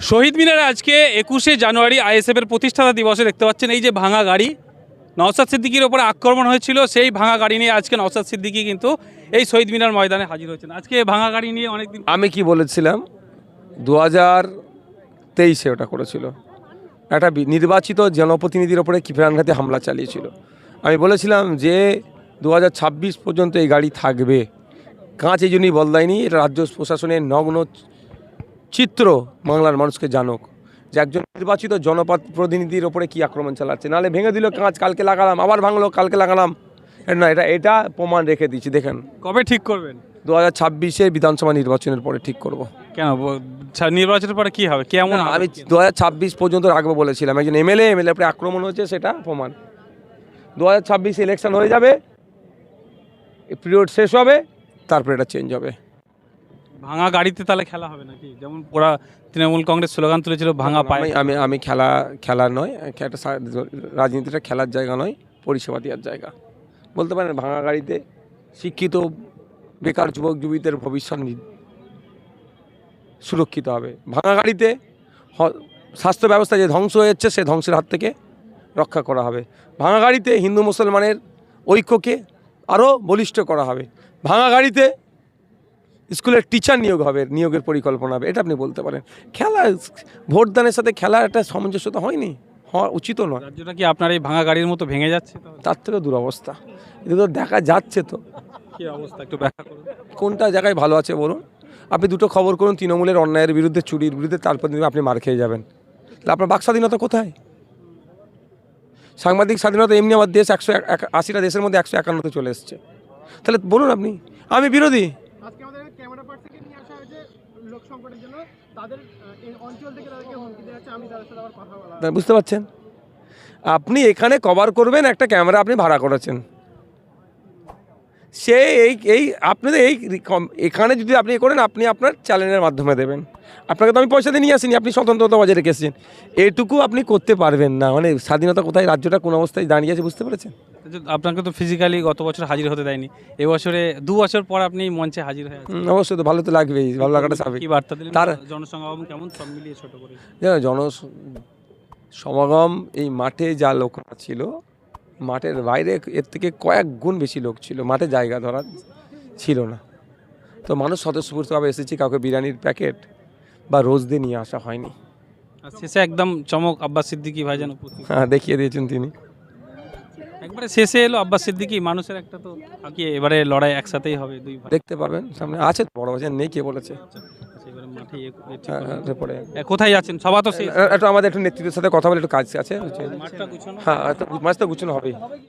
শহীদ মিনারে আজকে 21শে জানুয়ারি আইএসএফের প্রতিষ্ঠাতা দিবসে দেখতে পাচ্ছেন এই যে ভাঙা গাড়ি, নওশাদ সিদ্দিকীর ওপরে আক্রমণ হয়েছিল, সেই ভাঙা গাড়ি নিয়ে আজকে নওশাদ সিদ্দিকী কিন্তু এই শহীদ মিনার ময়দানে হাজির হয়েছেন। আজকে ভাঙা গাড়ি নিয়ে অনেকদিন আমি কি বলেছিলাম 2023-এ ওটা করেছিল, একটা নির্বাচিত জনপ্রতিনিধির ওপরে কি প্রাণঘাতী হামলা চালিয়েছিল। আমি বলেছিলাম যে 2026 পর্যন্ত এই গাড়ি থাকবে। কাঁচ এই জন্যই বদলায়নি, এটা রাজ্য প্রশাসনের নগ্ন চিত্র বাংলার মানুষকে জানুক যে একজন নির্বাচিত জনপ্রতিনিধির ওপরে কি আক্রমণ চালাচ্ছে। নাহলে ভেঙে দিল কাঁচ, কালকে লাগালাম, আবার ভাঙলো, কালকে লাগালাম না, এটা প্রমাণ রেখে দিচ্ছি। দেখেন কবে ঠিক করবেন? 2026-এর বিধানসভা নির্বাচনের পরে ঠিক করব। কেন নির্বাচনের পরে কি হবে, কেমন? আমি 2026 পর্যন্ত রাখবো বলেছিলাম। একজন এমএলএ পরে আক্রমণ হয়েছে, সেটা প্রমাণ। 2026 ইলেকশন হয়ে যাবে, পিরিয়ড শেষ হবে, তারপরে এটা চেঞ্জ হবে। ভাঙা গাড়িতে তাহলে খেলা হবে নাকি? যেমন ওরা তৃণমূল কংগ্রেস স্লোগান তুলেছিল ভাঙা পায়। আমি খেলা নয়, একটা রাজনীতিটা খেলার জায়গা নয়, পরিষেবা দেওয়ার জায়গা। বলতে পারেন ভাঙা গাড়িতে শিক্ষিত বেকার যুবক যুবতীদের ভবিষ্যৎ সুরক্ষিত হবে। ভাঙা গাড়িতে স্বাস্থ্য ব্যবস্থা যে ধ্বংস হয়ে যাচ্ছে, সে ধ্বংসের হাত থেকে রক্ষা করা হবে। ভাঙা গাড়িতে হিন্দু মুসলমানের ঐক্যকে আরও বলিষ্ঠ করা হবে। ভাঙা গাড়িতে স্কুলের টিচার নিয়োগ হবে, নিয়োগের পরিকল্পনা হবে। এটা আপনি বলতে পারেন। খেলা, ভোটদানের সাথে খেলার একটা সামঞ্জস্যতা হয়নি, হওয়া উচিত নয়। রাজ্যটা কি আপনার এই ভাঙা গাড়ির মতো ভেঙে যাচ্ছে? তার থেকে দুরবস্থা, এটা তো দেখা যাচ্ছে। তো কি অবস্থা একটু ব্যাখ্যা করুন। কোনটা জায়গায় ভালো আছে বলুন? আপনি দুটো খবর করুন, তৃণমূলের অন্যায়ের বিরুদ্ধে, চুরির বিরুদ্ধে, তারপর আপনি মার খেয়ে যাবেন। তাহলে আপনার বাক স্বাধীনতা কোথায়? সাংবাদিক স্বাধীনতা এমনি আমার দেশ 180টা দেশের মধ্যে 151তে চলে এসছে। তাহলে বলুন আপনি, আমি বিরোধী। আজকে আমাদের ক্যামেরা পার্সনকে নিয়ে আসা হয়েছে লোক সংকটের জন্য, তাদের এই অঞ্চল থেকে তাদেরকে হুমকি দেওয়া হচ্ছে। আমি তাদের সাথে আবার কথা বলা, বুঝতে পারছেন? আপনি এখানে কভার করবেন, একটা ক্যামেরা আপনি ভাড়া করেছেন, সে এই আপনাদের এখানে যদি আপনি করেন, আপনি আপনার চ্যানেলের মাধ্যমে দেবেন। আপনাকে তো আমি পয়সা দিয়ে নিয়ে আসিনি, আপনি স্বতন্ত্রতা বজায় রেখেছেন। এইটুকু আপনি করতে পারবেন না। মানে স্বাধীনতা কোথায়, রাজ্যটা কোন অবস্থায় দাঁড়িয়ে আছে, বুঝতে পেরেছেন? আপনাকে তো ফিজিক্যালি গত বছর হাজির হতে দেয়নি, এবছরে 2 বছর পর আপনি মঞ্চে হাজির হয়ে আছেন। অবশ্যই তো ভালো তো লাগবেই, ভালো লাগাটা স্বাভাবিক। কি বার্তা দিলেন? তার জনসমাগম কেমন, সব মিলিয়ে ছোট করে? সমাগম, এই মাঠে যা লোকরা ছিল, মাঠের বাইরে এর থেকে কয়েক গুণ বেশি লোক ছিল। মাঠে জায়গা ধরা ছিল না, তো মানুষ স্বতঃস্ফূর্তভাবে এসেছি। কাউকে বিরিয়ানির প্যাকেট বা রোজ দিয়ে নিয়ে আসা হয়নি। আর শেষে একদম চমক, আব্বাস সিদ্দিকী ভাইজান উপস্থিত। হ্যাঁ, দেখিয়ে দিয়েছেন তিনি। একবারে শেষে এলো আব্বাস সিদ্দিকী। মানুষের একটা তো কি এবারে লড়াই একসাথেই হবে, দুই ভাই। দেখতে পাবেন সামনে আছে, বড় বাজার নেই, কে বলেছে? এবারে মাঠে পরে কোথায় যাচ্ছেন? সভা তো শেষ। একটু আমাদের একটু নেতৃত্বের সাথে কথা বলে, একটু কাজ আছে। মাঠটা গুছানো। হ্যাঁ, মাছ তো গুছানো হবেই।